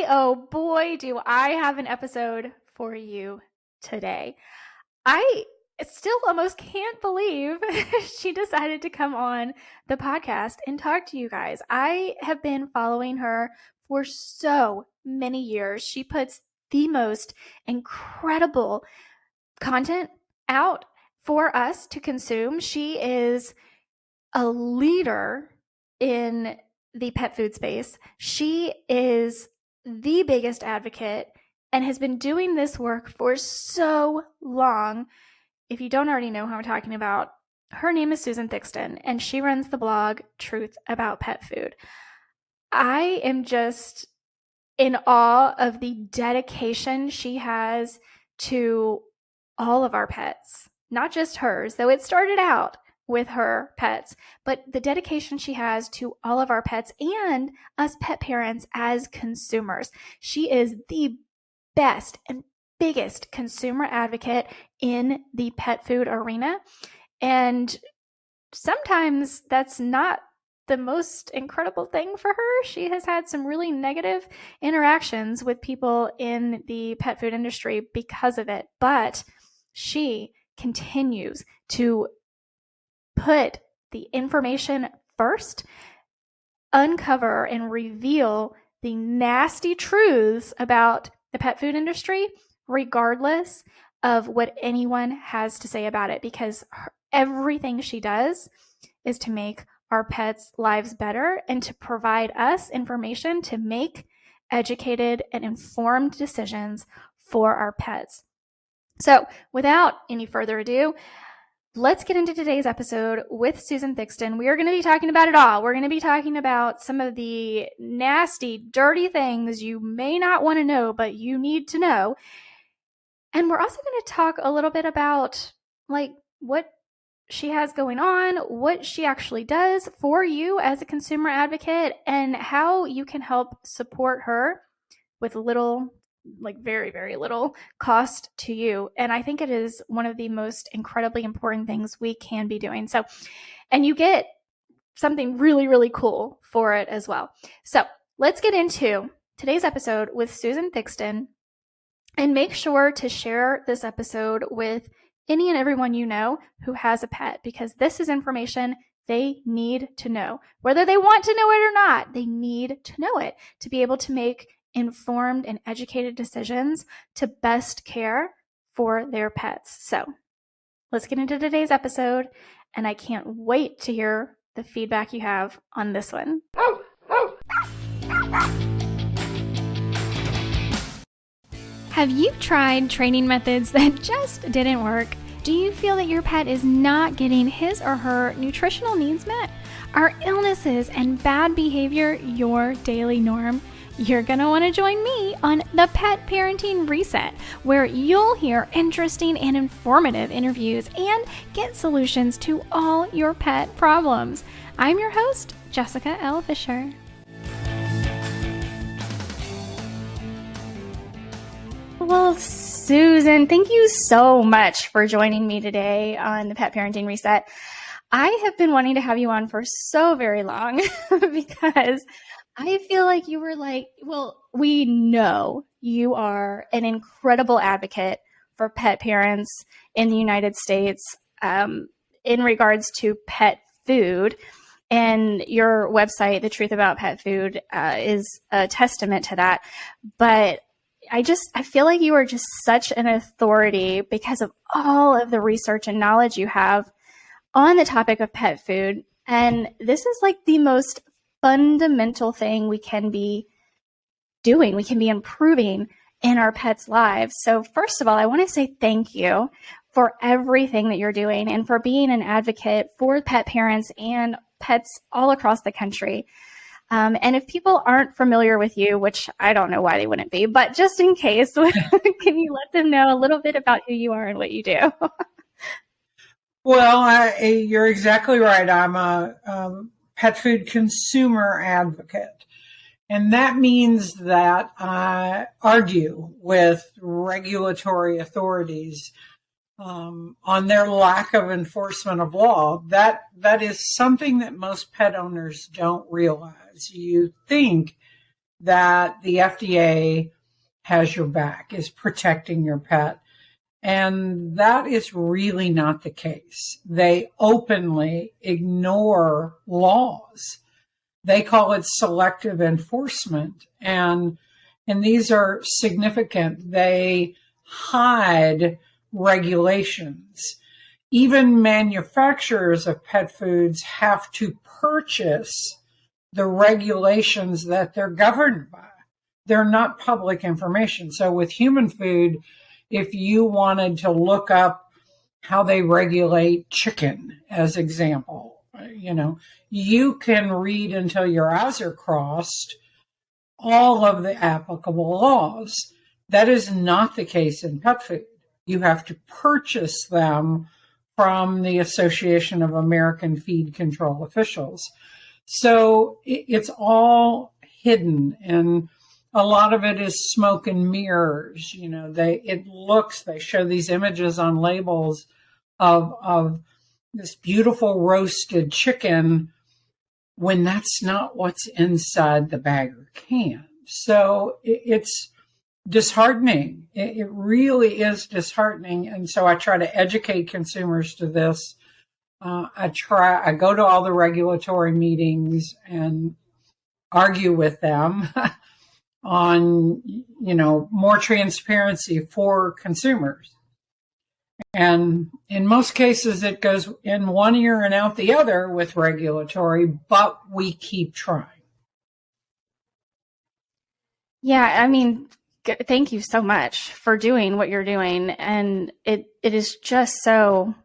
oh boy, do I have an episode for you today. I still almost can't believe she decided to come on the podcast and talk to you guys. I have been following her for so many years. She puts the most incredible content out for us to consume. She is a leader in the pet food space. She is the biggest advocate and has been doing this work for so long. If you don't already know who I'm talking about, her name is Susan Thixton, and she runs the blog Truth About Pet Food. I am just in awe of the dedication she has to all of our pets, not just hers, though it started out with her pets, but the dedication she has to all of our pets and us pet parents as consumers. She is the best and biggest consumer advocate in the pet food arena. And sometimes that's not the most incredible thing for her. She has had some really negative interactions with people in the pet food industry because of it, but she continues to put the information first, uncover and reveal the nasty truths about the pet food industry, regardless of what anyone has to say about it, because everything she does is to make our pets' lives better and to provide us information to make educated and informed decisions for our pets. So without any further ado, let's get into today's episode with Susan Thixton. We are going to be talking about it all. We're going to be talking about some of the nasty, dirty things you may not want to know, but you need to know. And we're also going to talk a little bit about what she has going on, what she actually does for you as a consumer advocate, and how you can help support her with little, very, very little cost to you. And I think it is one of the most incredibly important things we can be doing. So, and you get something really, really cool for it as well. So let's get into today's episode with Susan Thixton, and make sure to share this episode with any and everyone you know who has a pet, because this is information they need to know. Whether they want to know it or not, they need to know it to be able to make informed and educated decisions to best care for their pets. So let's get into today's episode, and I can't wait to hear the feedback you have on this one. Have you tried training methods that just didn't work? Do you feel that your pet is not getting his or her nutritional needs met? Are illnesses and bad behavior your daily norm? You're going to want to join me on the Pet Parenting Reset, where you'll hear interesting and informative interviews and get solutions to all your pet problems. I'm your host, Jessica L. Fisher. Well, Susan, thank you so much for joining me today on the Pet Parenting Reset. I have been wanting to have you on for so very long because I feel like you were we know you are an incredible advocate for pet parents in the United States in regards to pet food. And your website, The Truth About Pet Food, is a testament to that. But I feel like you are just such an authority because of all of the research and knowledge you have on the topic of pet food. And this is the most fundamental thing we can be doing. We can be improving in our pets' lives. So first of all, I want to say thank you for everything that you're doing and for being an advocate for pet parents and pets all across the country. And if people aren't familiar with you, which I don't know why they wouldn't be, but just in case, can you let them know a little bit about who you are and what you do? Well, you're exactly right. I'm a pet food consumer advocate. And that means that I argue with regulatory authorities on their lack of enforcement of law. That is something that most pet owners don't realize. You think that the FDA has your back, is protecting your pet. And that is really not the case. They openly ignore laws. They call it selective enforcement. And these are significant. They hide regulations. Even manufacturers of pet foods have to purchase the regulations that they're governed by. They're not public information. So with human food, if you wanted to look up how they regulate chicken, as example, you can read until your eyes are crossed all of the applicable laws. That is not the case in pet food. You have to purchase them from the Association of American Feed Control Officials. So it's all hidden, and a lot of it is smoke and mirrors. They show these images on labels of this beautiful roasted chicken when that's not what's inside the bag or can. So it's disheartening. It really is disheartening. And so I try to educate consumers to this. I go to all the regulatory meetings and argue with them on, more transparency for consumers. And in most cases, it goes in one ear and out the other with regulatory, but we keep trying. Yeah, I mean, thank you so much for doing what you're doing. And it is just so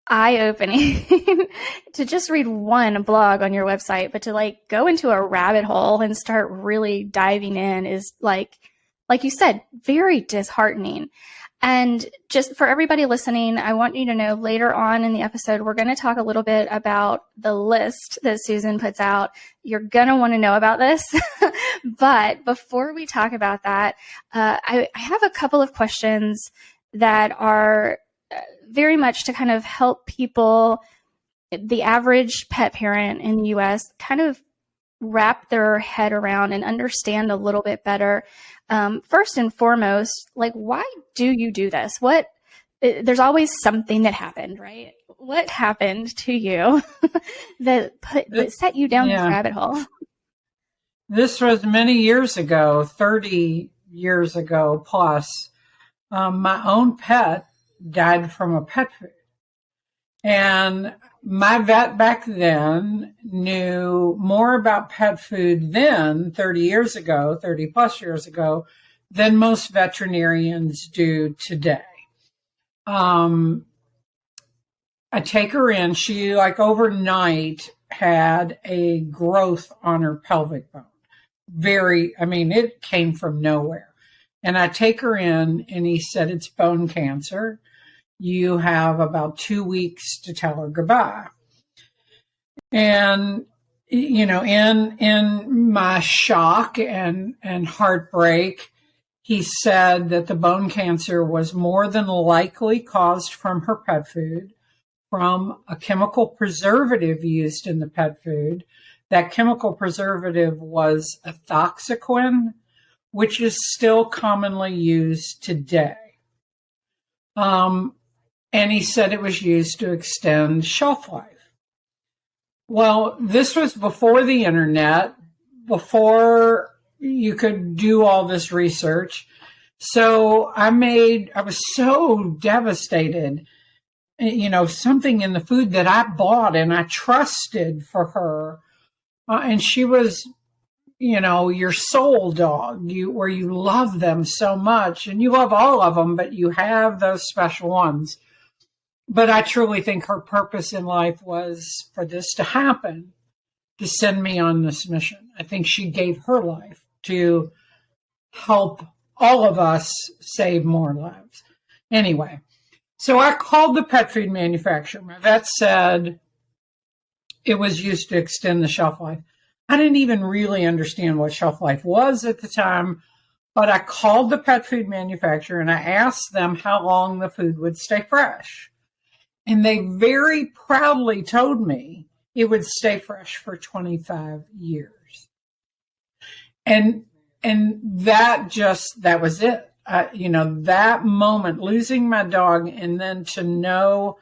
eye-opening to just read one blog on your website, but to go into a rabbit hole and start really diving in is like you said, very disheartening. And just for everybody listening, I want you to know later on in the episode, we're going to talk a little bit about the list that Susan puts out. You're going to want to know about this. But before we talk about that, I have a couple of questions that are very much to kind of help people, the average pet parent in the U.S., kind of wrap their head around and understand a little bit better. First and foremost, why do you do this? There's always something that happened, right? What happened to you that set you down this rabbit hole? This was many years ago, 30 years ago plus. My own pet died from a pet food. And my vet back then knew more about pet food then, 30 plus years ago, than most veterinarians do today. I take her in. She, overnight, had a growth on her pelvic bone. It came from nowhere. And I take her in, and he said, it's bone cancer. You have about 2 weeks to tell her goodbye. And, in my shock and heartbreak, he said that the bone cancer was more than likely caused from her pet food, from a chemical preservative used in the pet food. That chemical preservative was ethoxyquin, which is still commonly used today. And he said it was used to extend shelf life. Well, this was before the internet, before you could do all this research. So I was so devastated, something in the food that I bought and I trusted for her. And she was, your soul dog, where you love them so much, and you love all of them, but you have those special ones. But I truly think her purpose in life was for this to happen, to send me on this mission. I think she gave her life to help all of us save more lives. Anyway, so I called the pet food manufacturer. My vet said it was used to extend the shelf life. I didn't even really understand what shelf life was at the time, but I called the pet food manufacturer and I asked them how long the food would stay fresh. And they very proudly told me it would stay fresh for 25 years. And that was it. That moment, losing my dog, and then to know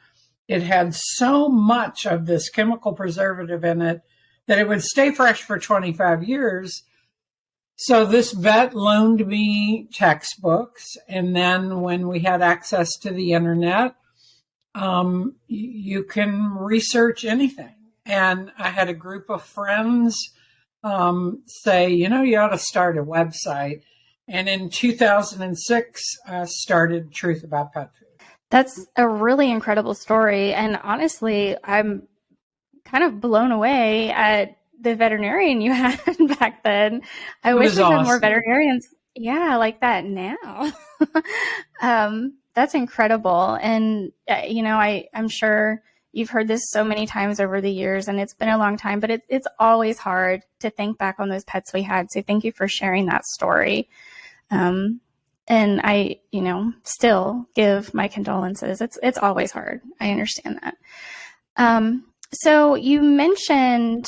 it had so much of this chemical preservative in it that it would stay fresh for 25 years. So this vet loaned me textbooks. And then when we had access to the internet, you can research anything. And I had a group of friends say, you ought to start a website. And in 2006, I started Truth About Pet Food. That's a really incredible story. And honestly, I'm kind of blown away at the veterinarian you had back then. I wish we had more veterinarians, like that now. That's incredible. And, I'm sure you've heard this so many times over the years, and it's been a long time, but it's always hard to think back on those pets we had. So thank you for sharing that story. And I, still give my condolences. It's always hard. I understand that. So you mentioned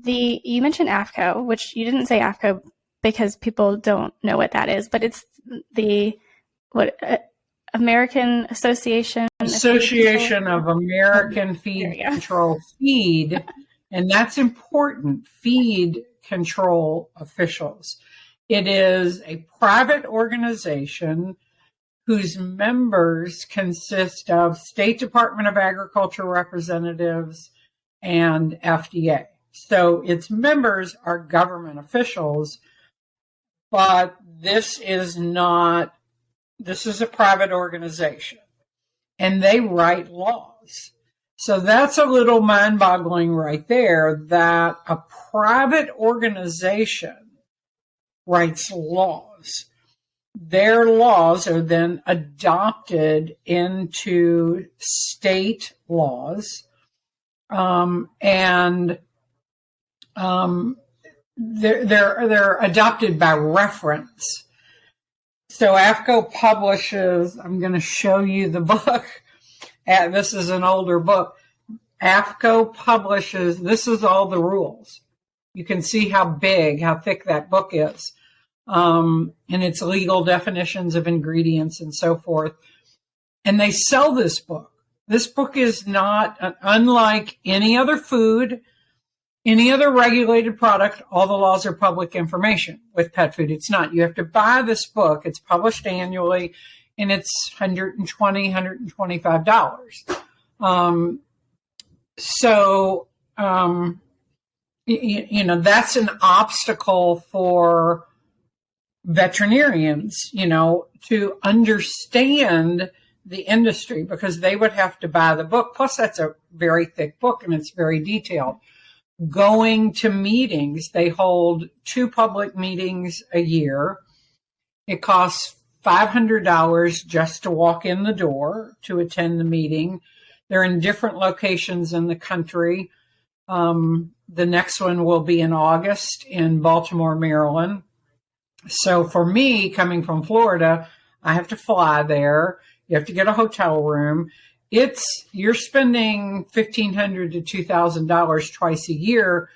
AFCO, which you didn't say AFCO because people don't know what that is, but it's the American Association of American Feed Control Feed, and that's important. Feed control officials. It is a private organization whose members consist of State Department of Agriculture representatives and FDA. So its members are government officials, but this is a private organization, and they write laws. So that's a little mind-boggling right there, that a private organization writes laws. Their laws are then adopted into state laws, and they're adopted by reference. So AFCO publishes, I'm going to show you the book. This is an older book. AFCO publishes, this is all the rules. You can see how thick that book is. And its legal definitions of ingredients and so forth. And they sell this book. This book is not, unlike any other food, any other regulated product, all the laws are public information. With pet food, it's not. You have to buy this book. It's published annually, and it's $120, $125. That's an obstacle for veterinarians, to understand the industry, because they would have to buy the book. Plus, that's a very thick book, and it's very detailed. Going to meetings, they hold 2 public meetings a year. It costs $500 just to walk in the door to attend the meeting. They're in different locations in the country. The next one will be in August in Baltimore, Maryland. So for me, coming from Florida, I have to fly there. You have to get a hotel room. You're spending $1,500 to $2,000 twice a year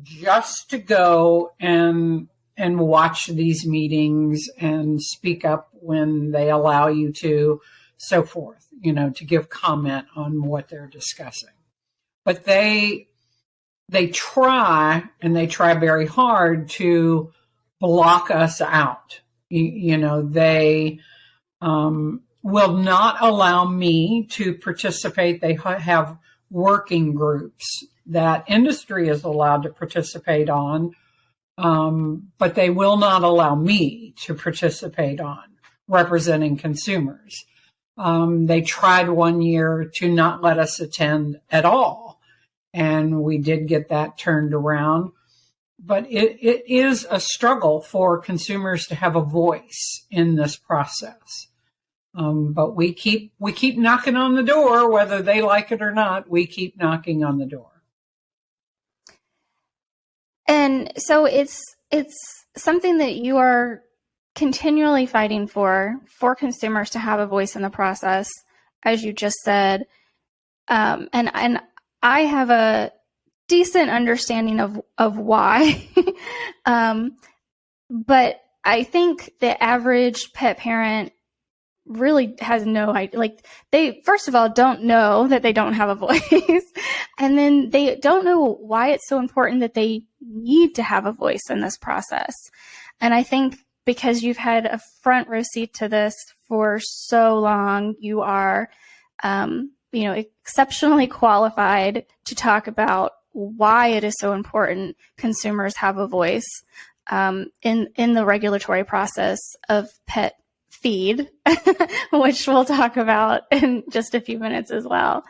just to go and watch these meetings and speak up when they allow you to, so forth, to give comment on what they're discussing. But they try very hard to block us out. They will not allow me to participate. They have working groups that industry is allowed to participate on, but they will not allow me to participate on representing consumers. They tried one year to not let us attend at all, and we did get that turned around. But it is a struggle for consumers to have a voice in this process. But we keep knocking on the door, whether they like it or not. We keep knocking on the door. And so it's something that you are continually fighting for consumers to have a voice in the process, as you just said. And I have a decent understanding of why. But I think the average pet parent really has no idea. Like, they, first of all, don't know that they don't have a voice. And then they don't know why it's so important that they need to have a voice in this process. And I think because you've had a front row seat to this for so long, you are, exceptionally qualified to talk about why it is so important consumers have a voice in the regulatory process of pet feed, which we'll talk about in just a few minutes as well.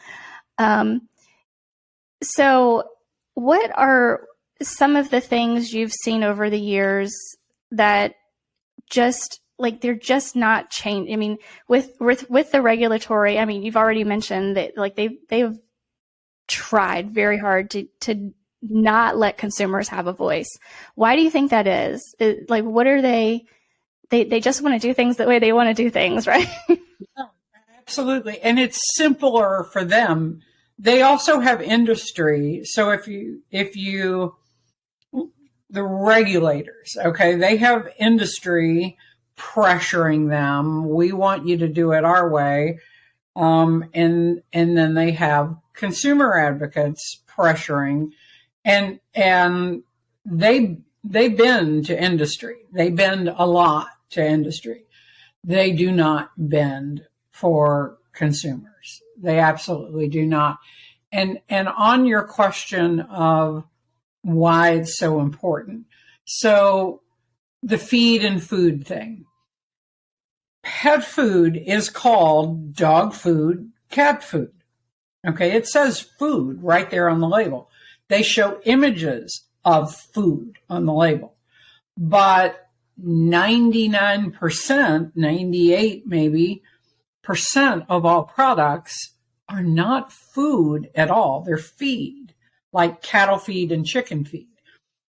So what are some of the things you've seen over the years that just, like, they're just not changed? I mean, with the regulatory, I mean, you've already mentioned that, like, they've tried very hard to not let consumers have a voice. Why do you think that is? Like, what are they just want to do things the way they want to do things, right? Yeah, absolutely. And it's simpler for them. They also have industry. So if you, the regulators, okay, they have industry pressuring them. We want you to do it our way. And then they have consumer advocates pressuring, and they bend to industry. They bend a lot to industry. They do not bend for consumers. They absolutely do not. And on your question of why it's so important. So the feed and food thing. Pet food is called dog food, cat food. Okay, it says food right there on the label. They show images of food on the label. But 99%, 98 maybe, percent of all products are not food at all. They're feed, like cattle feed and chicken feed.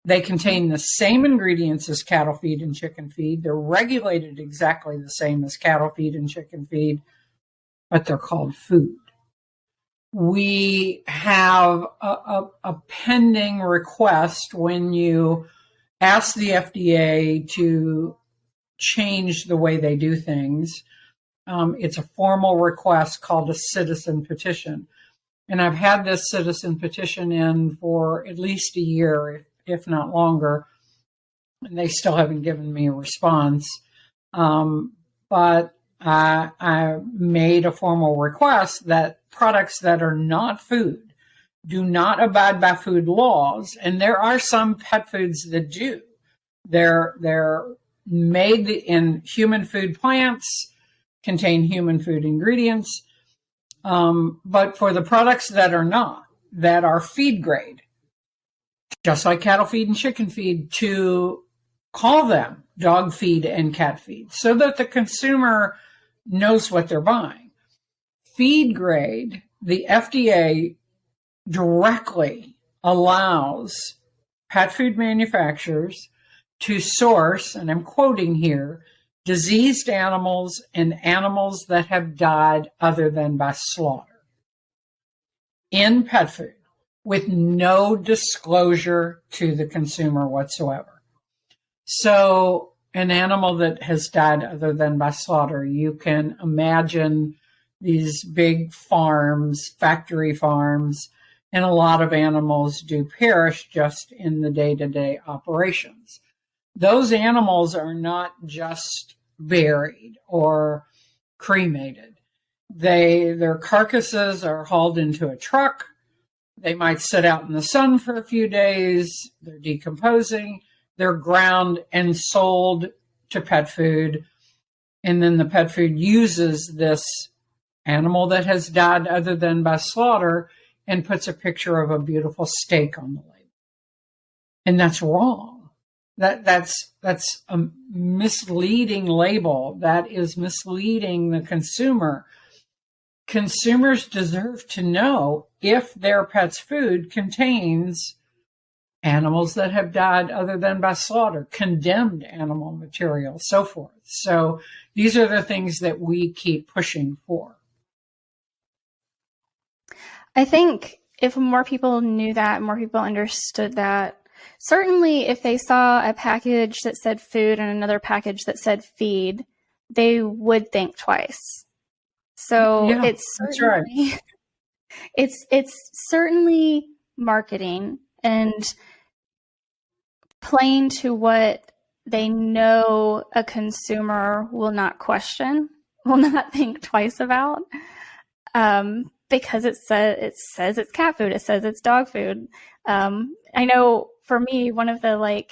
They contain the same ingredients as cattle feed and chicken feed. They're regulated exactly the same as cattle feed and chicken feed, but they're called food. We have a pending request when you ask the FDA to change the way they do things. It's a formal request called a citizen petition. And I've had this citizen petition in for at least a year, if not longer, and they still haven't given me a response. But I made a formal request that products that are not food do not abide by food laws. And there are some pet foods that do. They're made in human food plants, contain human food ingredients. But for the products that are not, that are feed grade, just like cattle feed and chicken feed, to call them dog feed and cat feed so that the consumer knows what they're buying. Feed grade, the FDA directly allows pet food manufacturers to source, and I'm quoting here, diseased animals and animals that have died other than by slaughter in pet food, with no disclosure to the consumer whatsoever. So an animal that has died other than by slaughter, you can imagine these big farms, factory farms, and a lot of animals do perish just in the day-to-day operations. Those animals are not just buried or cremated. Their carcasses are hauled into a truck. They might sit out in the sun for a few days. They're decomposing. They're ground and sold to pet food. And then the pet food uses this animal that has died other than by slaughter and puts a picture of a beautiful steak on the label. And that's wrong. That's a misleading label. That is misleading the consumer. Consumers deserve to know if their pet's food contains animals that have died other than by slaughter, condemned animal material, so forth. So these are the things that we keep pushing for. I think if more people knew that, more people understood that, certainly if they saw a package that said food and another package that said feed, they would think twice. So Yeah, it's that's right. certainly it's certainly marketing and playing to what they know a consumer will not question, will not think twice about, because it says it's cat food, it says it's dog food. I know for me, one of the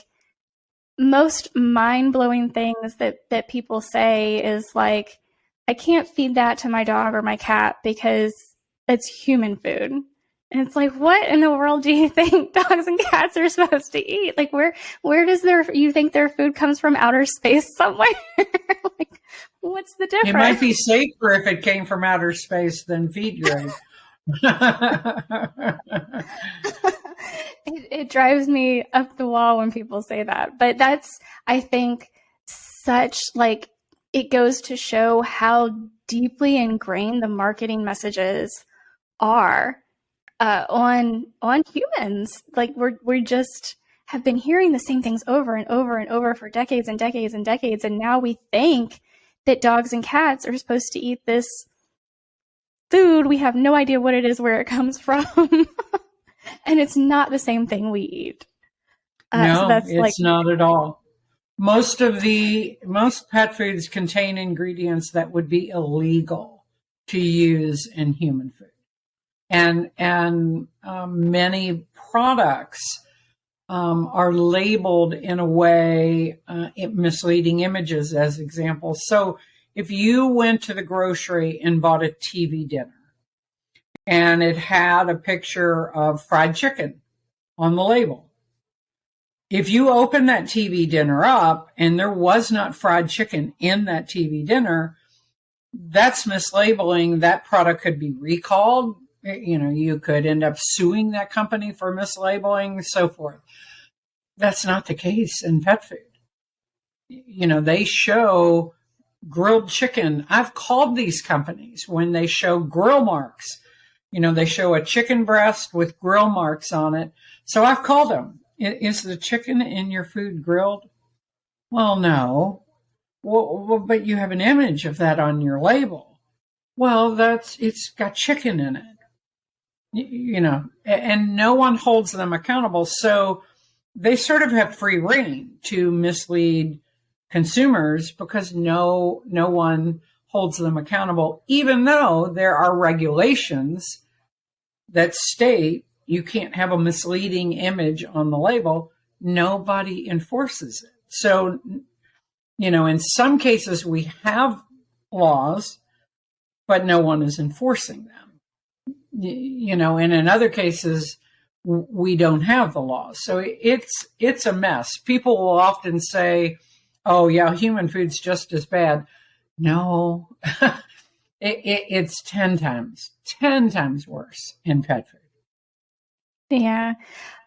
most mind-blowing things that people say is like, I can't feed that to my dog or my cat because it's human food. And it's like, what in the world do you think dogs and cats are supposed to eat? Like, where does you think their food comes from outer space somewhere? Like, what's the difference? It might be safer if it came from outer space than feed grade. It drives me up the wall when people say that. But that's, I think, such it goes to show how deeply ingrained the marketing messages are on humans. Like we just have been hearing the same things over and over and over for decades and decades and decades, and now we think that dogs and cats are supposed to eat this food. We have no idea what it is, where it comes from, and it's not the same thing we eat. No, so it's not at all. Most pet foods contain ingredients that would be illegal to use in human food. And many products are labeled in a way, misleading images as examples. So if you went to the grocery and bought a TV dinner and it had a picture of fried chicken on the label, if you open that TV dinner up and there was not fried chicken in that TV dinner, that's mislabeling. That product could be recalled. You could end up suing that company for mislabeling, so forth. That's not the case in pet food. They show grilled chicken. I've called these companies when they show grill marks. They show a chicken breast with grill marks on it. So I've called them. Is the chicken in your food grilled? Well, no. Well, but you have an image of that on your label. Well, it's got chicken in it. And no one holds them accountable. So they sort of have free rein to mislead consumers because no one holds them accountable, even though there are regulations that state you can't have a misleading image on the label. Nobody enforces it. So, in some cases we have laws, but no one is enforcing them. And in other cases, we don't have the laws. So it's a mess. People will often say, oh, yeah, human food's just as bad. No, it's 10 times worse in pet food. Yeah.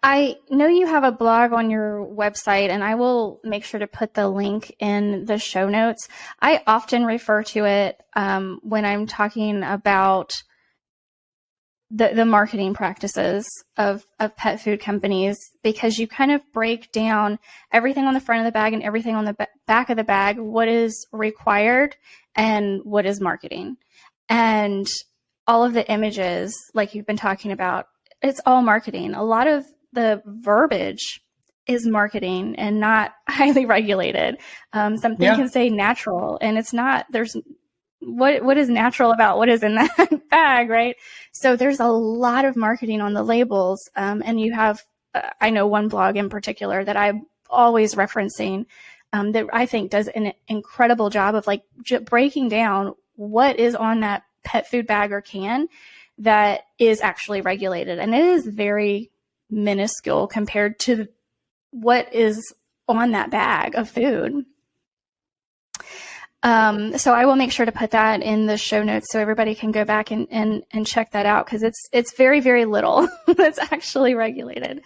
I know you have a blog on your website, and I will make sure to put the link in the show notes. I often refer to it when I'm talking about the marketing practices of pet food companies, because you kind of break down everything on the front of the bag and everything on the back of the bag, what is required and what is marketing. And all of the images, like you've been talking about, it's all marketing. A lot of the verbiage is marketing and not highly regulated. Something can say natural, and it's not. There's what is natural about what is in that bag, right? So there's a lot of marketing on the labels, and you have, I know one blog in particular that I'm always referencing that I think does an incredible job of breaking down what is on that pet food bag or can that is actually regulated. And it is very minuscule compared to what is on that bag of food. So I will make sure to put that in the show notes so everybody can go back and check that out, because it's very, very little that's actually regulated.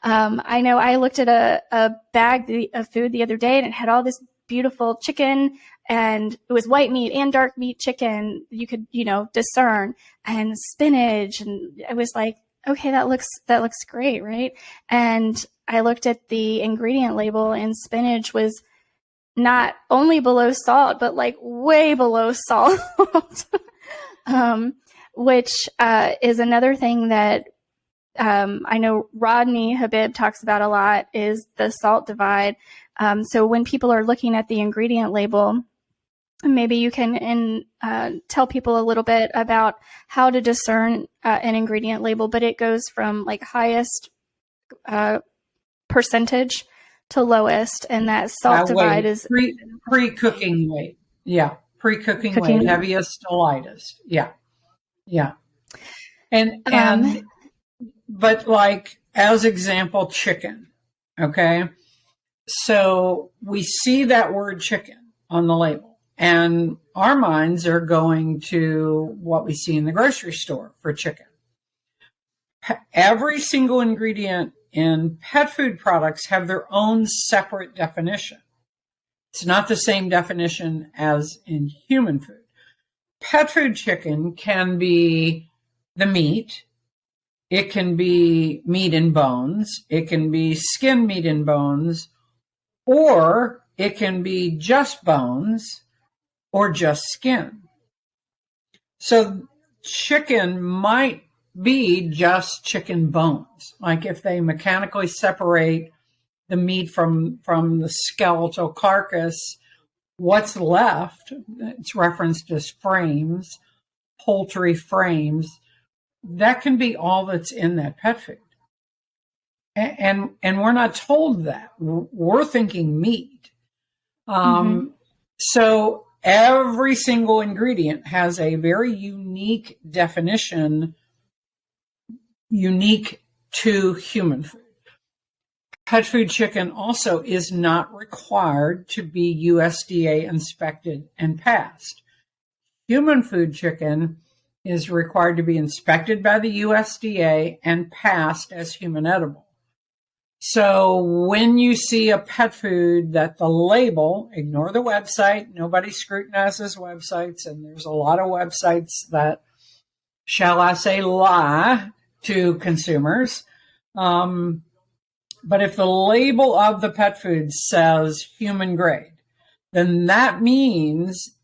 I know I looked at a bag of food the other day, and it had all this beautiful chicken, and it was white meat and dark meat chicken. You could, discern, and spinach. And I was like, okay, that looks great, right? And I looked at the ingredient label, and spinach was not only below salt, but like way below salt, which is another thing that I know Rodney Habib talks about a lot, is the salt divide. So when people are looking at the ingredient label, maybe you can tell people a little bit about how to discern an ingredient label, but it goes from like highest percentage to lowest, and that salt divide is pre-cooking weight. Yeah, pre-cooking weight, heaviest to lightest. Yeah, yeah. And but like as example, chicken. Okay, so we see that word chicken on the label, and our minds are going to what we see in the grocery store for chicken. Every single ingredient in pet food products have their own separate definition. It's not the same definition as in human food. Pet food chicken can be the meat. It can be meat and bones. It can be skin, meat, and bones. Or it can be just bones or just skin. So chicken might be just chicken bones. Like if they mechanically separate the meat from the skeletal carcass, what's left, it's referenced as frames, poultry frames, that can be all that's in that pet food. And we're not told that. We're thinking meat. So every single ingredient has a very unique definition, unique to human food. Pet food chicken also is not required to be USDA inspected and passed. Human food chicken is required to be inspected by the USDA and passed as human edible. So when you see a pet food that the label, ignore the website, nobody scrutinizes websites, and there's a lot of websites that, shall I say, lie to consumers. But if the label of the pet food says human grade, then that means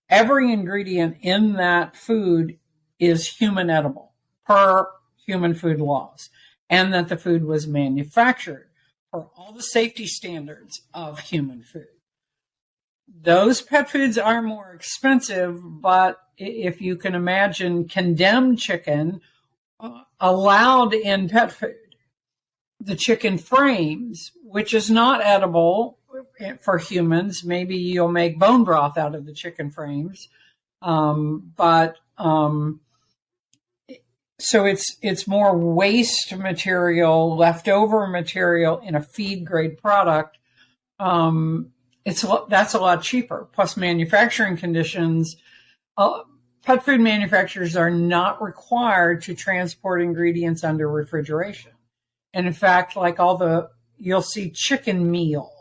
every ingredient in that food is human edible per human food laws, and that the food was manufactured for all the safety standards of human food. Those pet foods are more expensive, but if you can imagine condemned chicken allowed in pet food, the chicken frames, which is not edible for humans, maybe you'll make bone broth out of the chicken frames, so it's more waste material, leftover material in a feed grade product. That's a lot cheaper. Plus manufacturing conditions. Pet food manufacturers are not required to transport ingredients under refrigeration. And in fact, like you'll see chicken meal,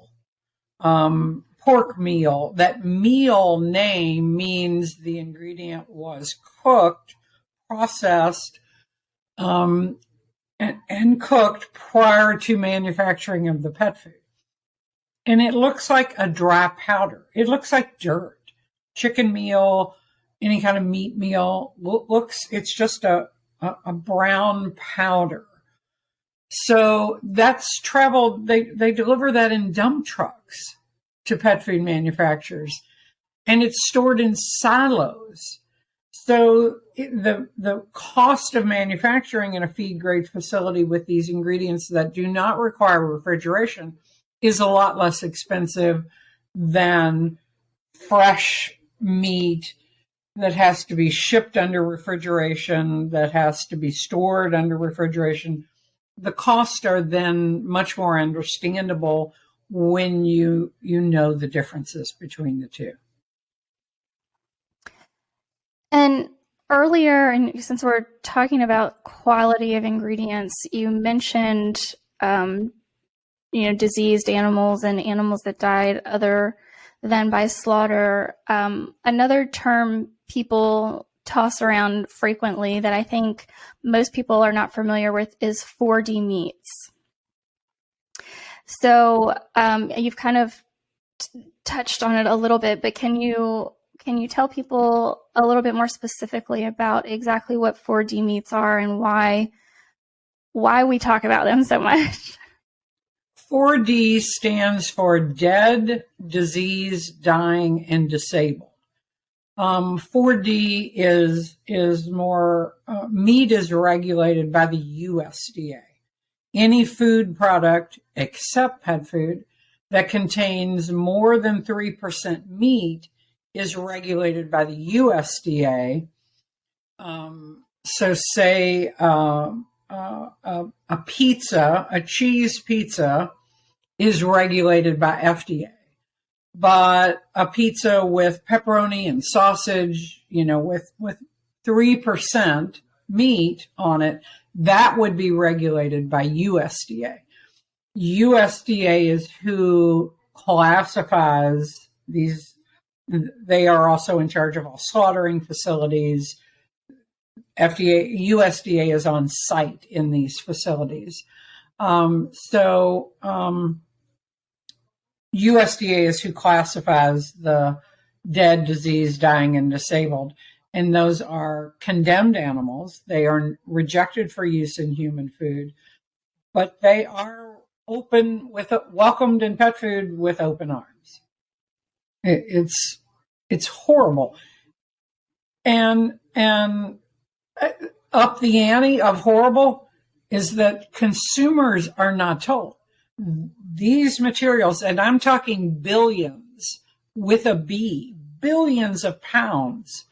pork meal. That meal name means the ingredient was cooked, processed, and cooked prior to manufacturing of the pet food. And it looks like a dry powder. It looks like dirt. Chicken meal, any kind of meat meal, it's just a brown powder. So that's traveled, they deliver that in dump trucks to pet food manufacturers, and it's stored in silos. So the cost of manufacturing in a feed grade facility with these ingredients that do not require refrigeration is a lot less expensive than fresh meat that has to be shipped under refrigeration, that has to be stored under refrigeration. The costs are then much more understandable when you know the differences between the two. And earlier, and since we're talking about quality of ingredients, you mentioned diseased animals and animals that died other than by slaughter. Another term people toss around frequently that I think most people are not familiar with is 4D meats. So you've kind of touched on it a little bit, but can you tell people a little bit more specifically about exactly what 4D meats are and why we talk about them so much? 4D stands for dead, diseased, dying, and disabled. 4D is more, meat is regulated by the USDA. Any food product, except pet food, that contains more than 3% meat is regulated by the USDA. So say a pizza, a cheese pizza, is regulated by FDA. But a pizza with pepperoni and sausage, with 3% meat on it, that would be regulated by USDA. USDA is who classifies these. They are also in charge of all slaughtering facilities. USDA is on site in these facilities. USDA is who classifies the dead, diseased, dying, and disabled. And those are condemned animals. They are rejected for use in human food, but they are welcomed in pet food with open arms. It's horrible. And up the ante of horrible is that consumers are not told. These materials, and I'm talking billions with a B, billions of pounds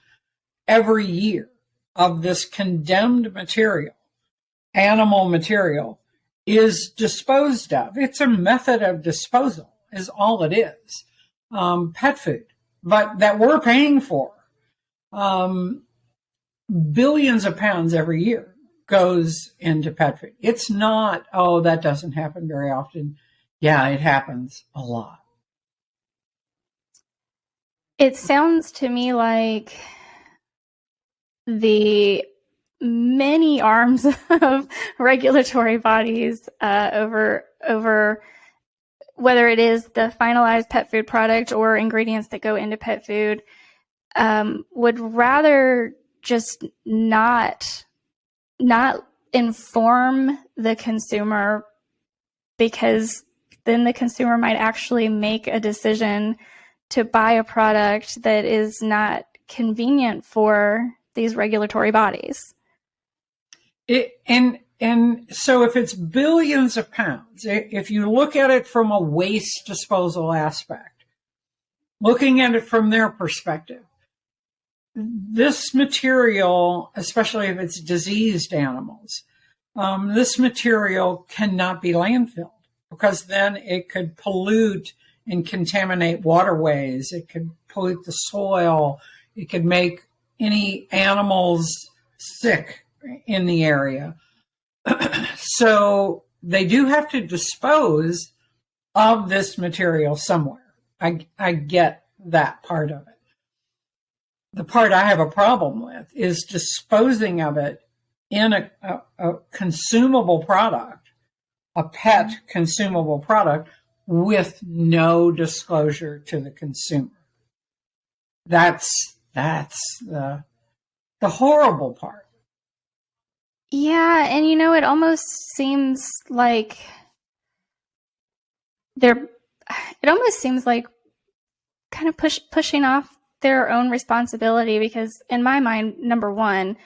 every year of this condemned material, animal material, is disposed of. It's a method of disposal, is all it is. Pet food, but that we're paying for. Billions of pounds every year goes into pet food. It's not, that doesn't happen very often. Yeah, it happens a lot. It sounds to me like the many arms of regulatory bodies over whether it is the finalized pet food product or ingredients that go into pet food would rather just not inform the consumer, because then the consumer might actually make a decision to buy a product that is not convenient for these regulatory bodies. And so if it's billions of pounds, if you look at it from a waste disposal aspect, looking at it from their perspective, this material, especially if it's diseased animals, this material cannot be landfilled, because then it could pollute and contaminate waterways. It could pollute the soil. It could make any animals sick in the area. So they do have to dispose of this material somewhere. I get that part of it. The part I have a problem with is disposing of it in a consumable product, a pet consumable product, with no disclosure to the consumer. That's the horrible part. Yeah, and it almost seems like kind of pushing off their own responsibility, because in my mind, number one,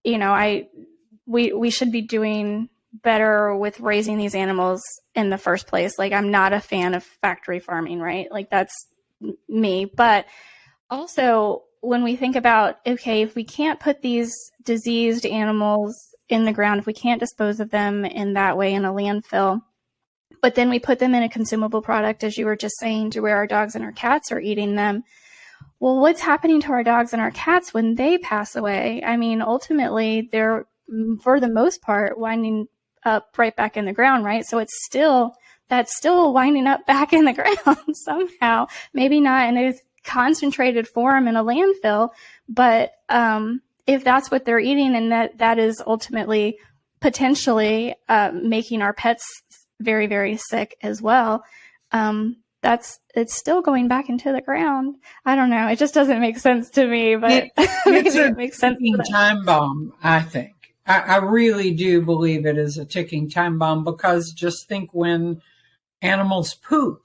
we should be doing better with raising these animals in the first place. Like, I'm not a fan of factory farming, right? Like, that's me. But also, when we think about, okay, if we can't put these diseased animals in the ground, if we can't dispose of them in that way in a landfill, but then we put them in a consumable product, as you were just saying, to where our dogs and our cats are eating them, well, what's happening to our dogs and our cats when they pass away? I mean, ultimately, they're, for the most part, winding up right back in the ground, right? So that's still winding up back in the ground somehow. Maybe not in a concentrated form in a landfill, but if that's what they're eating and that is ultimately potentially making our pets very, very sick as well, it's still going back into the ground. I don't know. It just doesn't make sense to me, but it's maybe it makes sense. A time bomb, I think. I really do believe it is a ticking time bomb, because just think when animals poop.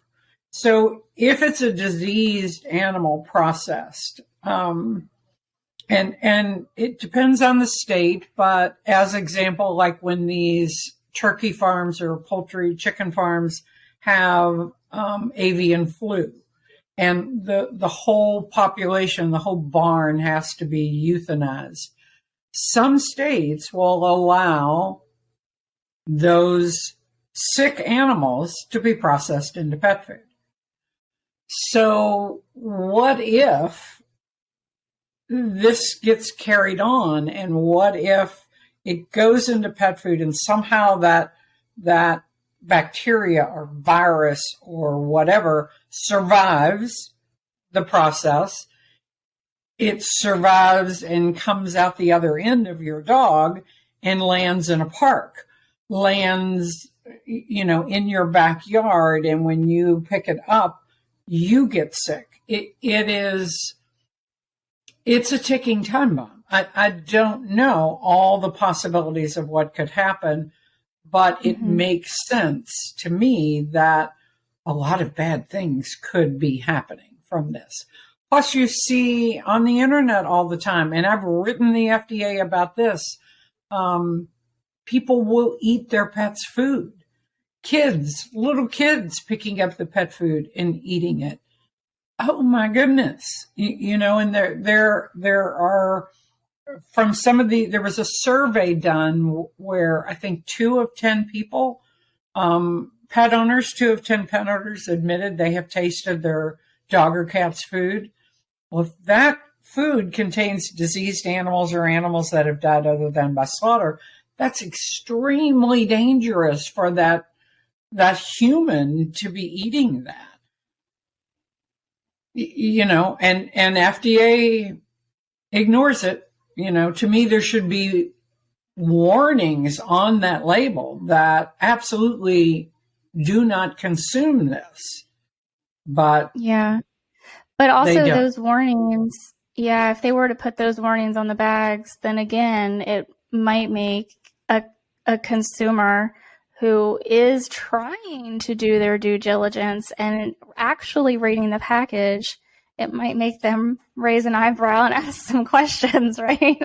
So if it's a diseased animal processed, and it depends on the state, but as example, like when these turkey farms or poultry chicken farms have avian flu, and the whole population, the whole barn has to be euthanized. Some states will allow those sick animals to be processed into pet food. So what if this gets carried on, and what if it goes into pet food and somehow that bacteria or virus or whatever survives the process? It survives and comes out the other end of your dog and lands in a park, lands, in your backyard. And when you pick it up, you get sick. It's a ticking time bomb. I don't know all the possibilities of what could happen, but it makes sense to me that a lot of bad things could be happening from this. Plus, you see on the internet all the time, and I've written the FDA about this, people will eat their pets' food. Little kids picking up the pet food and eating it. Oh my goodness. And there are, from some of there was a survey done where I think 2 of 10 people, 2 of 10 pet owners admitted they have tasted their dog or cat's food. Well, if that food contains diseased animals or animals that have died other than by slaughter, that's extremely dangerous for that human to be eating that. And FDA ignores it. To me, there should be warnings on that label that absolutely do not consume this. But yeah. But also those warnings, if they were to put those warnings on the bags, then again, it might make a consumer who is trying to do their due diligence and actually reading the package, it might make them raise an eyebrow and ask some questions, right?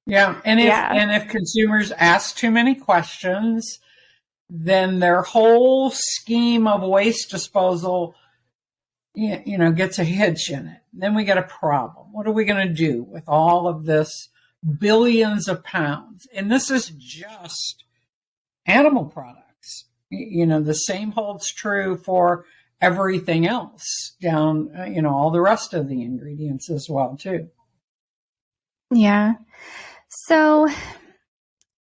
Yeah. And if consumers ask too many questions, then their whole scheme of waste disposal gets a hitch in it. Then we get a problem. What are we going to do with all of this billions of pounds? And this is just animal products. The same holds true for everything else down, all the rest of the ingredients as well, too. Yeah. So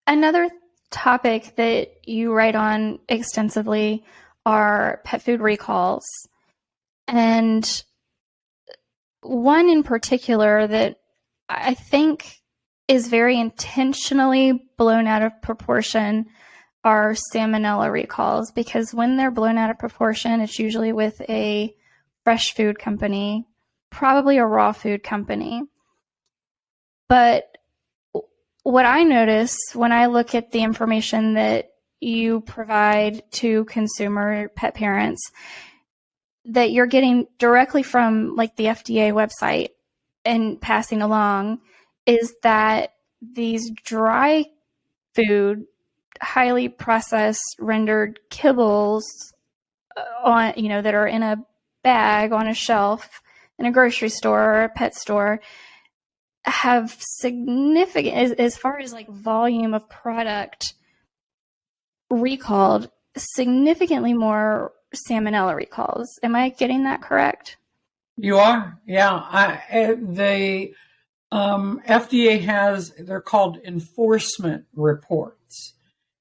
another topic that you write on extensively are pet food recalls. And one in particular that I think is very intentionally blown out of proportion are salmonella recalls, because when they're blown out of proportion, it's usually with a fresh food company, probably a raw food company. But what I notice when I look at the information that you provide to consumer pet parents that you're getting directly from like the FDA website and passing along is that these dry food, highly processed rendered kibbles on, that are in a bag on a shelf in a grocery store or a pet store have significant, as far as like volume of product recalled, significantly more salmonella recalls. Am I getting that correct? You are, yeah. The FDA has, they're called enforcement reports.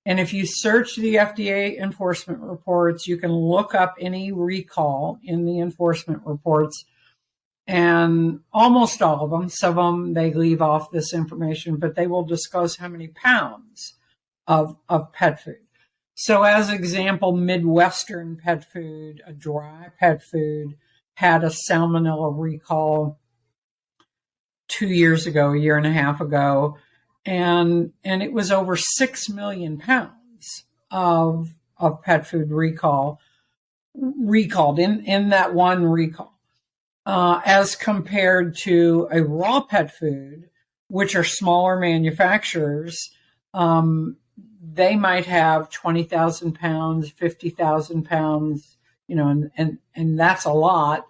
And if you search the FDA enforcement reports, you can look up any recall in the enforcement reports. And almost all of them, some of them, they leave off this information, but they will disclose how many pounds of pet food. So as example, Midwestern pet food, a dry pet food, had a salmonella recall 2 years ago, a year and a half ago, and it was over 6 million pounds of pet food recalled in that one recall. As compared to a raw pet food, which are smaller manufacturers, they might have 20,000 pounds, 50,000 pounds, and that's a lot.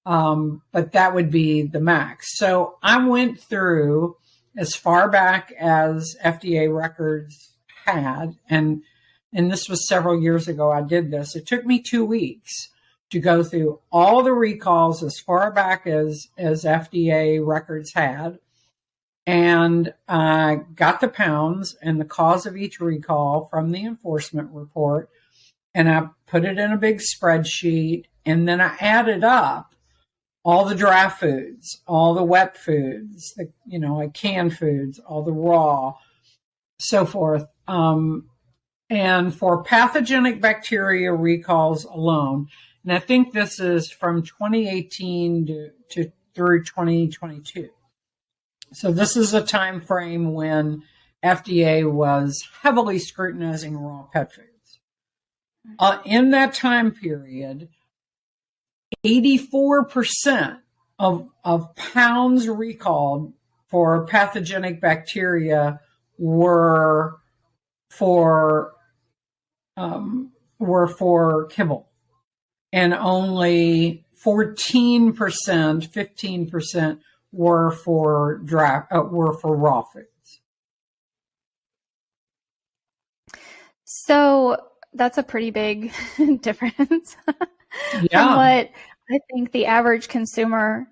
But that would be the max. So I went through as far back as FDA records had, and this was several years ago I did this. It took me 2 weeks to go through all the recalls as far back as FDA records had, and got the pounds and the cause of each recall from the enforcement report, and I put it in a big spreadsheet, and then I added up all the dry foods, all the wet foods, like canned foods, all the raw, so forth. And for pathogenic bacteria recalls alone, and I think this is from 2018 to through 2022. So this is a time frame when FDA was heavily scrutinizing raw pet foods. In that time period, 84% of pounds recalled for pathogenic bacteria were for kibble, and only 14%, 15% were for raw foods. So that's a pretty big difference from what I think the average consumer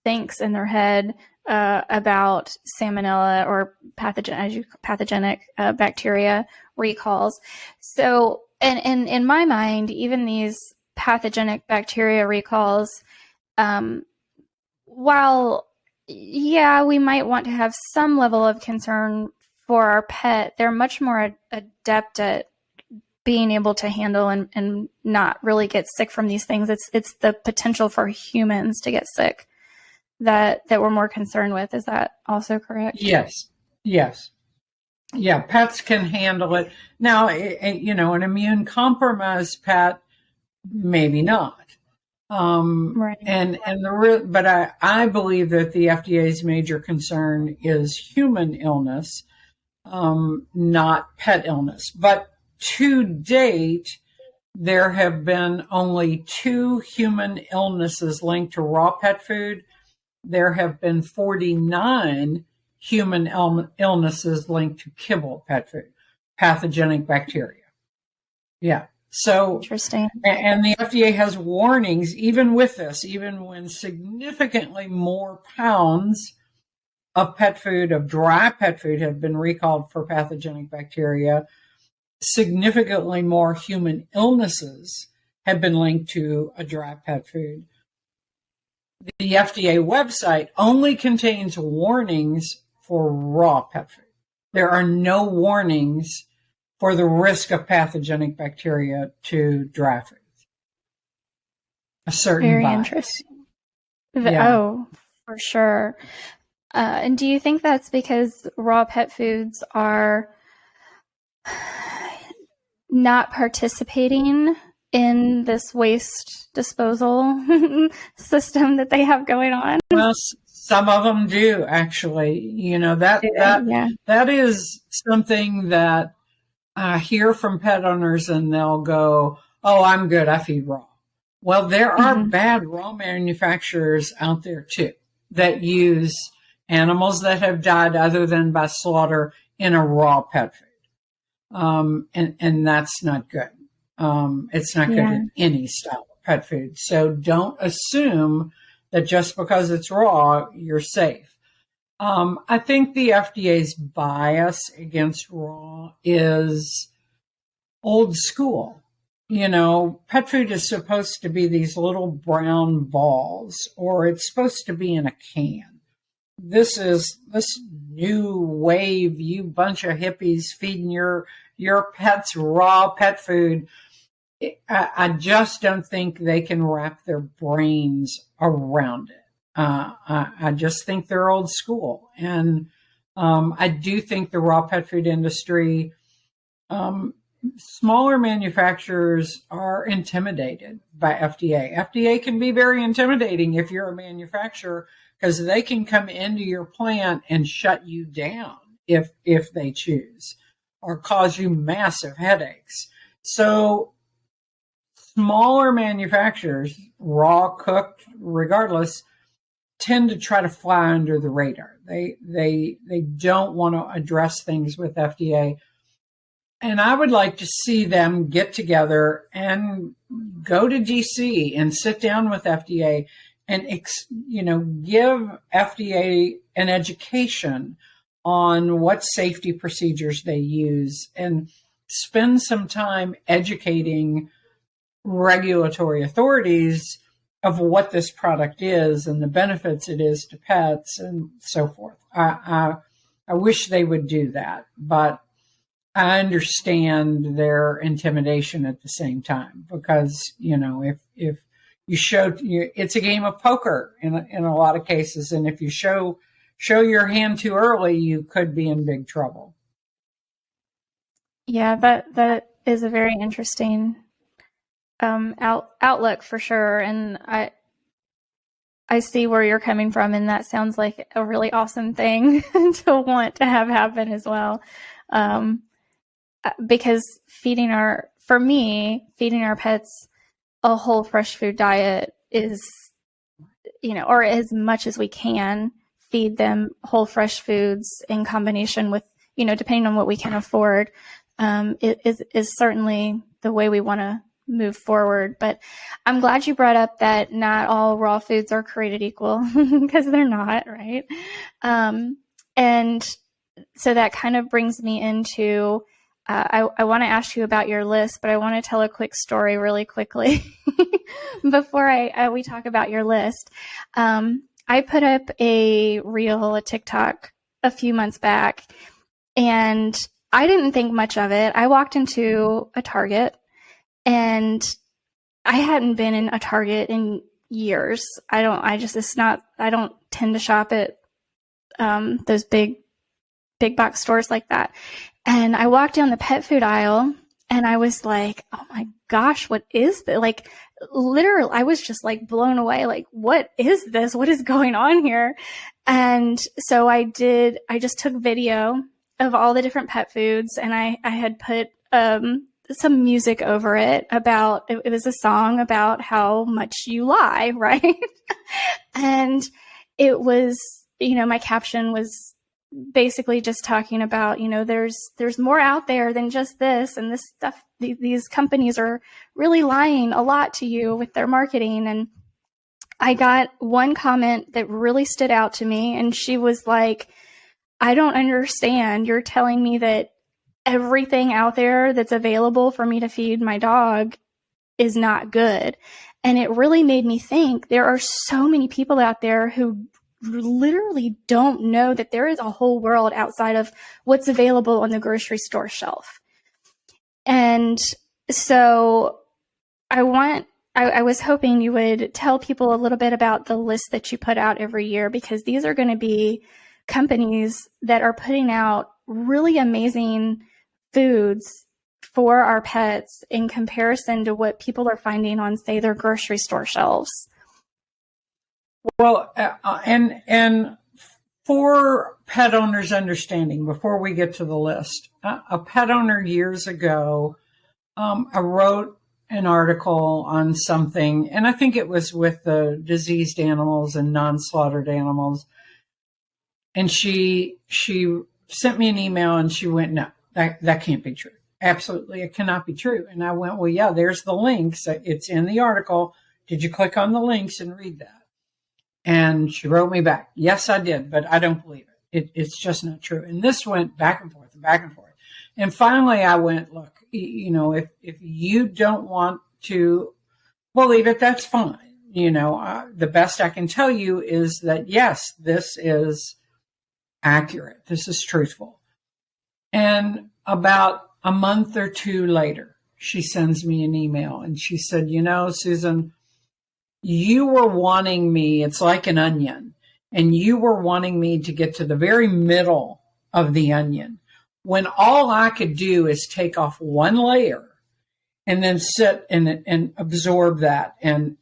thinks in their head about salmonella or pathogenic bacteria recalls. So, and in my mind, even these pathogenic bacteria recalls, while, yeah, we might want to have some level of concern for our pet, they're much more adept at being able to handle and not really get sick from these things. It's the potential for humans to get sick that we're more concerned with. Is that also correct? Yes. Yeah, pets can handle it. Now, an immune compromised pet, maybe not. Right. But I believe that the FDA's major concern is human illness, not pet illness. But to date, there have been only 2 human illnesses linked to raw pet food. There have been 49 human illnesses linked to kibble pet food, pathogenic bacteria. Yeah. So interesting. And the FDA has warnings, even with this, even when significantly more pounds of pet food, of dry pet food, have been recalled for pathogenic bacteria, significantly more human illnesses have been linked to a dry pet food. The FDA website only contains warnings for raw pet food. There are no warnings for the risk of pathogenic bacteria to dry foods. A certain Very bias. Interesting. Yeah. Oh, for sure. And do you think that's because raw pet foods are not participating in this waste disposal system that they have going on? Well, some of them do, actually. That is something that I hear from pet owners, and they'll go, "Oh, I'm good. I feed raw." Well, there are bad raw manufacturers out there too that use animals that have died other than by slaughter in a raw pet food. And that's not good. It's not good in any style of pet food. So don't assume that just because it's raw, you're safe. I think the FDA's bias against raw is old school. pet food is supposed to be these little brown balls, or it's supposed to be in a can. This new wave, you bunch of hippies feeding your pets raw pet food. I just don't think they can wrap their brains around it. I just think they're old school. And I do think the raw pet food industry, smaller manufacturers are intimidated by FDA. FDA can be very intimidating if you're a manufacturer, because they can come into your plant and shut you down if they choose, or cause you massive headaches. So smaller manufacturers, raw, cooked, regardless, tend to try to fly under the radar. They don't want to address things with FDA. And I would like to see them get together and go to DC and sit down with FDA and, give FDA an education on what safety procedures they use, and spend some time educating regulatory authorities of what this product is and the benefits it is to pets and so forth. I wish they would do that, but I understand their intimidation at the same time, because, if you show, it's a game of poker in a lot of cases. And if you show your hand too early, you could be in big trouble. Yeah, that is a very interesting outlook for sure. And I see where you're coming from, and that sounds like a really awesome thing to want to have happen as well. Because feeding our pets a whole fresh food diet is, or as much as we can feed them whole fresh foods in combination with, depending on what we can afford, is certainly the way we want to move forward. But I'm glad you brought up that not all raw foods are created equal, because they're not, right? And so that kind of brings me into, I want to ask you about your list, but I want to tell a quick story really quickly before we talk about your list. I put up a TikTok a few months back, and I didn't think much of it. I walked into a Target, and I hadn't been in a Target in years. I don't tend to shop at those big box stores like that. And I walked down the pet food aisle, and I was like, oh my gosh, what is this? Like, literally, I was just like blown away. Like, what is this? What is going on here? And so I just took video of all the different pet foods, and I had put some music over it it was a song about how much you lie, right? And it was, my caption was basically just talking about, there's more out there than just this, and this stuff, these companies are really lying a lot to you with their marketing. And I got one comment that really stood out to me, and she was like, I don't understand. You're telling me that everything out there that's available for me to feed my dog is not good. And it really made me think there are so many people out there who literally don't know that there is a whole world outside of what's available on the grocery store shelf. And so I was hoping you would tell people a little bit about the list that you put out every year, because these are going to be companies that are putting out really amazing foods for our pets in comparison to what people are finding on, say, their grocery store shelves. Well, and for pet owners' understanding, before we get to the list, a pet owner years ago, I wrote an article on something, and I think it was with the diseased animals and non-slaughtered animals. And she sent me an email, and she went, no, that can't be true. Absolutely, it cannot be true. And I went, well, yeah, there's the links. It's in the article. Did you click on the links and read that? And she wrote me back, yes, I did, but I don't believe it. It's just not true. And this went back and forth and back and forth. And finally I went, look, if you don't want to believe it, that's fine. The best I can tell you is that, yes, this is accurate. This is truthful. And about a month or two later, she sends me an email and she said, Susan, you were wanting me, it's like an onion, and you were wanting me to get to the very middle of the onion when all I could do is take off one layer and then sit and absorb that and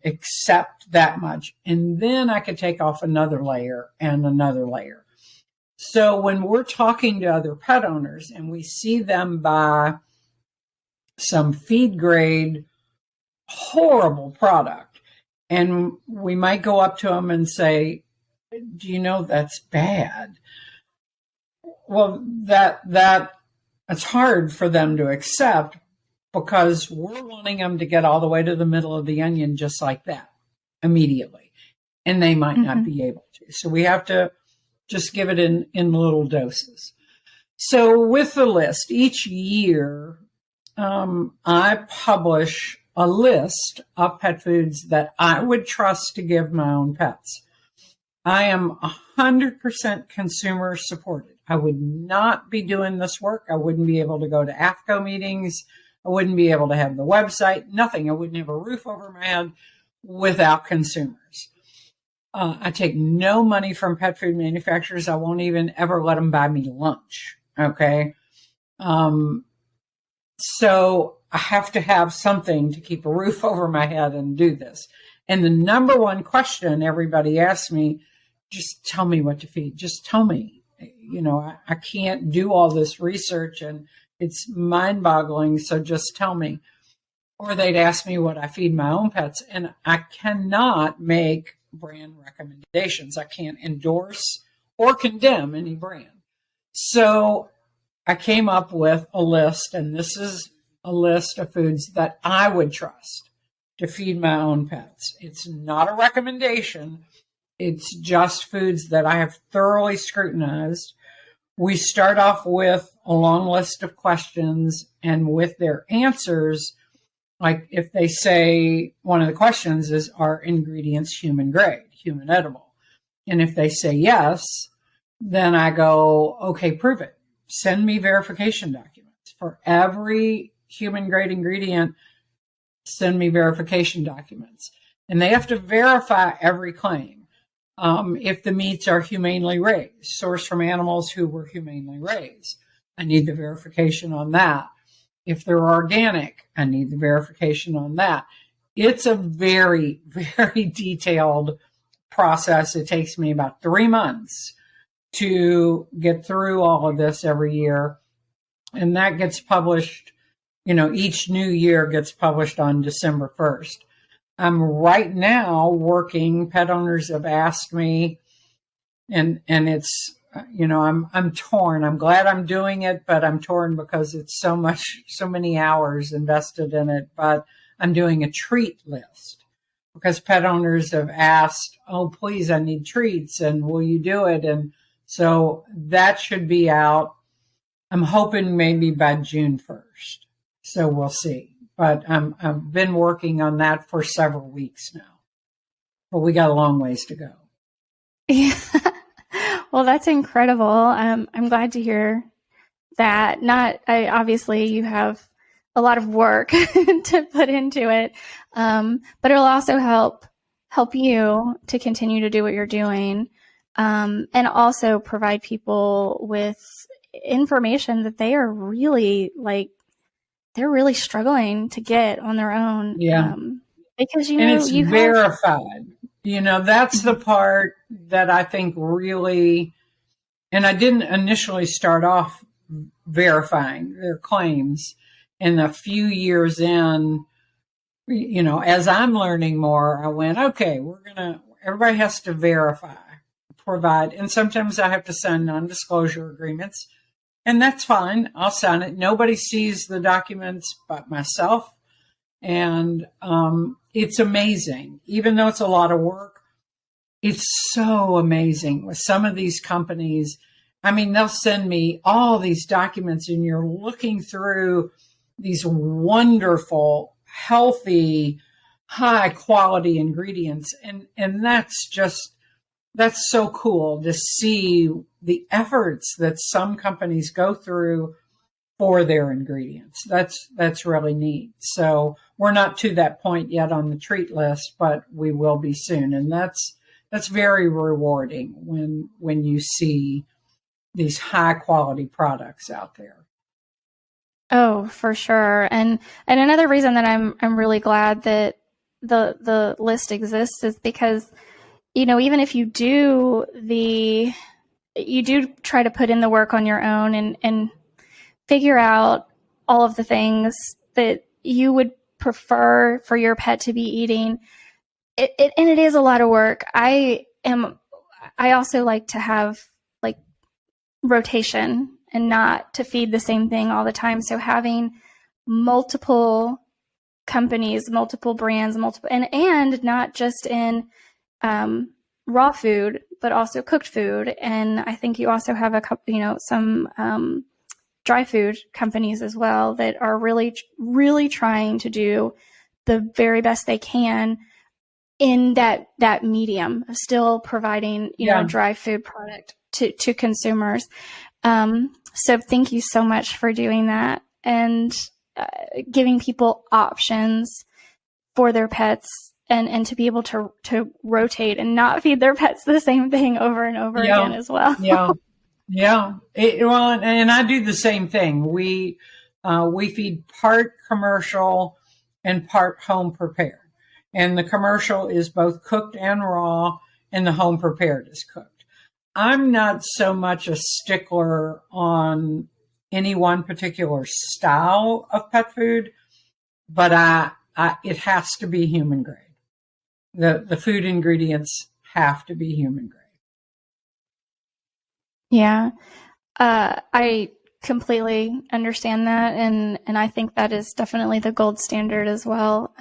accept that much. And then I could take off another layer and another layer. So when we're talking to other pet owners and we see them buy some feed grade, horrible product, and we might go up to them and say, do you know that's bad? Well, it's hard for them to accept because we're wanting them to get all the way to the middle of the onion just like that immediately. And they might not be able to. So we have to just give it in little doses. So with the list, each year, I publish a list of pet foods that I would trust to give my own pets. I am 100% consumer supported. I would not be doing this work. I wouldn't be able to go to AFCO meetings. I wouldn't be able to have the website, nothing. I wouldn't have a roof over my head without consumers. I take no money from pet food manufacturers. I won't even ever let them buy me lunch. Okay. So I have to have something to keep a roof over my head and do this. And the number one question everybody asks me, just tell me what to feed. Just tell me. I can't do all this research and it's mind boggling. So just tell me. Or they'd ask me what I feed my own pets. And I cannot make brand recommendations. I can't endorse or condemn any brand. So I came up with a list, and this is a list of foods that I would trust to feed my own pets. It's not a recommendation. It's just foods that I have thoroughly scrutinized. We start off with a long list of questions, and with their answers, like if they say one of the questions is, are ingredients human grade, human edible? And if they say yes, then I go, okay, prove it. Send me verification documents. For every human grade ingredient, send me verification documents. And they have to verify every claim. If the meats are humanely raised, sourced from animals who were humanely raised, I need the verification on that. If they're organic, I need the verification on that. It's a very, very detailed process. It takes me about 3 months to get through all of this every year. And that gets published, each new year gets published on December 1st. I'm right now working, pet owners have asked me, and it's, I'm torn. I'm glad I'm doing it, but I'm torn because it's so many hours invested in it. But I'm doing a treat list because pet owners have asked, oh, please, I need treats. And will you do it? And so that should be out. I'm hoping maybe by June 1st. So we'll see. But I've been working on that for several weeks now. But we got a long ways to go. Yeah. Well, that's incredible. I'm glad to hear that. Obviously you have a lot of work to put into it, but it'll also help you to continue to do what you're doing, and also provide people with information that they are really they're really struggling to get on their own. Yeah, because and it's verified. That's the part that I think really, and I didn't initially start off verifying their claims. And a few years in, as I'm learning more, I went, okay, everybody has to provide. And sometimes I have to sign non-disclosure agreements, and that's fine. I'll sign it. Nobody sees the documents but myself. And it's amazing. Even though it's a lot of work, it's so amazing with some of these companies. I mean, they'll send me all these documents and you're looking through these wonderful, healthy, high quality ingredients. And that's so cool to see the efforts that some companies go through for their ingredients. That's really neat. So we're not to that point yet on the treat list, but we will be soon. And that's very rewarding when you see these high quality products out there. Oh, for sure. And another reason that I'm really glad that the list exists is because, even if you do try to put in the work on your own and figure out all of the things that you would prefer for your pet to be eating, and it is a lot of work. I also like to have like rotation and not to feed the same thing all the time. So having multiple companies, multiple brands, and not just in raw food, but also cooked food. And I think you also have some dry food companies as well that are really, really trying to do the very best they can in that medium of still providing, a dry food product to consumers. So thank you so much for doing that and giving people options for their pets and to be able to rotate and not feed their pets the same thing over and over again as well. Yeah. And I do the same thing. We feed part commercial and part home prepared. And the commercial is both cooked and raw, and the home prepared is cooked. I'm not so much a stickler on any one particular style of pet food, but it has to be human grade. The food ingredients have to be human grade. Yeah, I completely understand that, and I think that is definitely the gold standard as well.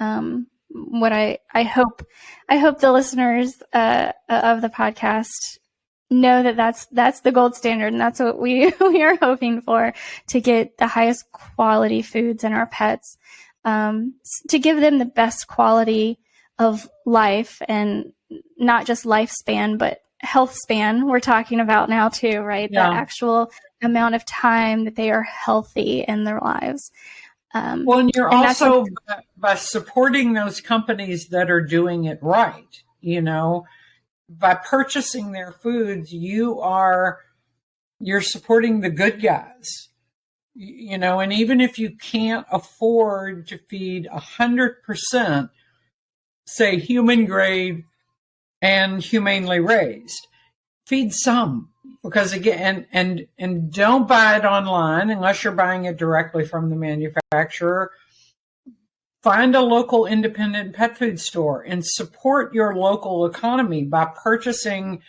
What I hope the listeners of the podcast know that's the gold standard, and that's what we are hoping for, to get the highest quality foods in our pets, to give them the best quality of life, and not just lifespan, but health span we're talking about now too, right? The actual amount of time that they are healthy in their lives. Well, and you're also, by supporting those companies that are doing it right, by purchasing their foods, you're supporting the good guys, and even if you can't afford to feed 100%, say, human grade and humanely raised, feed some, because again, and don't buy it online unless you're buying it directly from the manufacturer. Find a local independent pet food store and support your local economy by purchasing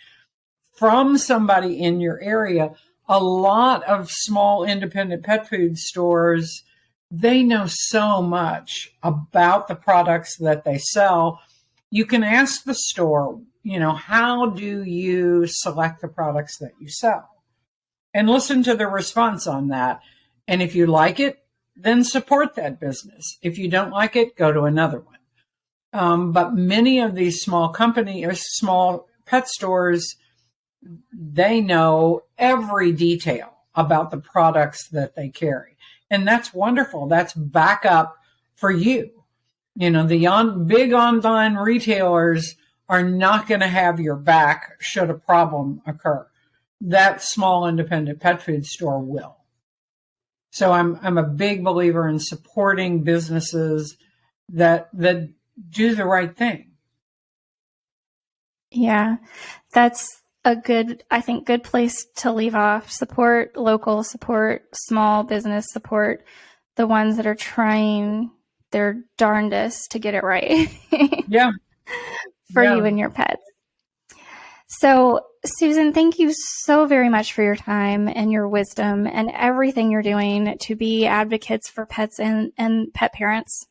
from somebody in your area. A lot of small independent pet food stores, they know so much about the products that they sell. You can ask the store, how do you select the products that you sell? And listen to the response on that. And if you like it, then support that business. If you don't like it, go to another one. But many of these small companies or small pet stores, they know every detail about the products that they carry. And that's wonderful. That's backup for you. The big online retailers are not going to have your back should a problem occur. That small independent pet food store will. So I'm a big believer in supporting businesses that do the right thing. Yeah, that's a good place to leave off. Support local, support small business, support the ones that are trying their darndest to get it right. Yeah. For you and your pets. So, Susan, thank you so very much for your time and your wisdom and everything you're doing to be advocates for pets and pet parents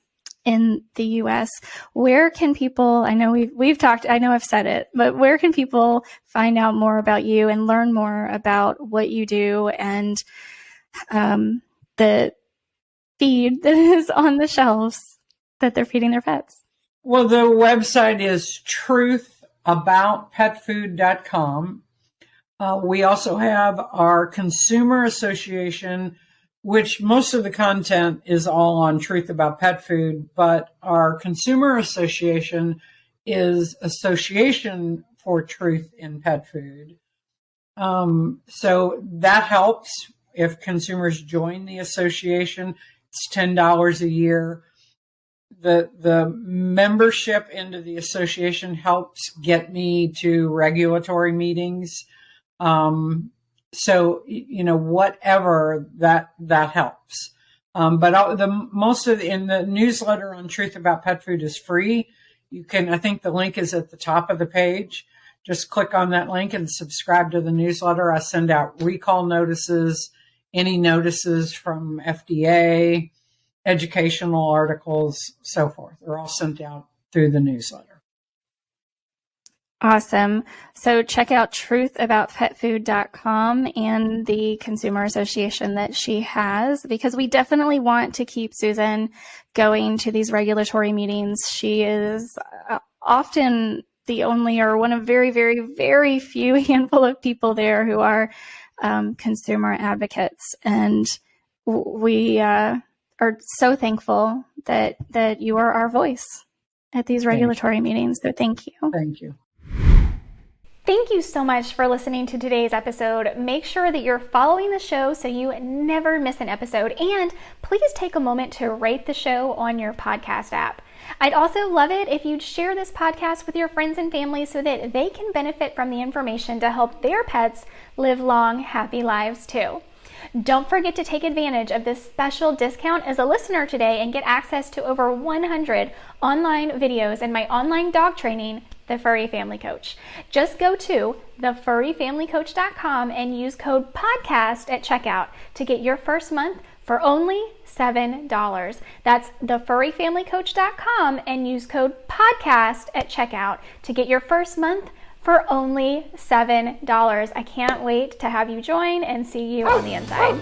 in the U.S. Where can people, I know we've talked, I know I've said it, but where can people find out more about you and learn more about what you do and the feed that is on the shelves that they're feeding their pets? Well, the website is truthaboutpetfood.com. We also have our consumer association, which most of the content is all on Truth About Pet Food, but our consumer association is Association for Truth in Pet Food. So that helps if consumers join the association. It's $10 a year. The membership into the association helps get me to regulatory meetings. So, whatever that helps. But most of in the newsletter on Truth About Pet Food is free. I think the link is at the top of the page. Just click on that link and subscribe to the newsletter. I send out recall notices, any notices from FDA, educational articles, so forth. They're all sent out through the newsletter. Awesome. So check out truthaboutpetfood.com and the consumer association that she has, because we definitely want to keep Susan going to these regulatory meetings. She is often the only or one of very, very, very few handful of people there who are consumer advocates. And we are so thankful that you are our voice at these regulatory meetings. So thank you. Thank you. Thank you so much for listening to today's episode. Make sure that you're following the show so you never miss an episode. And please take a moment to rate the show on your podcast app. I'd also love it if you'd share this podcast with your friends and family so that they can benefit from the information to help their pets live long, happy lives too. Don't forget to take advantage of this special discount as a listener today and get access to over 100 online videos and my online dog training, The Furry Family Coach. Just go to thefurryfamilycoach.com and use code PODCAST at checkout to get your first month for only $7. That's thefurryfamilycoach.com and use code PODCAST at checkout to get your first month for only $7. I can't wait to have you join and see you on the inside.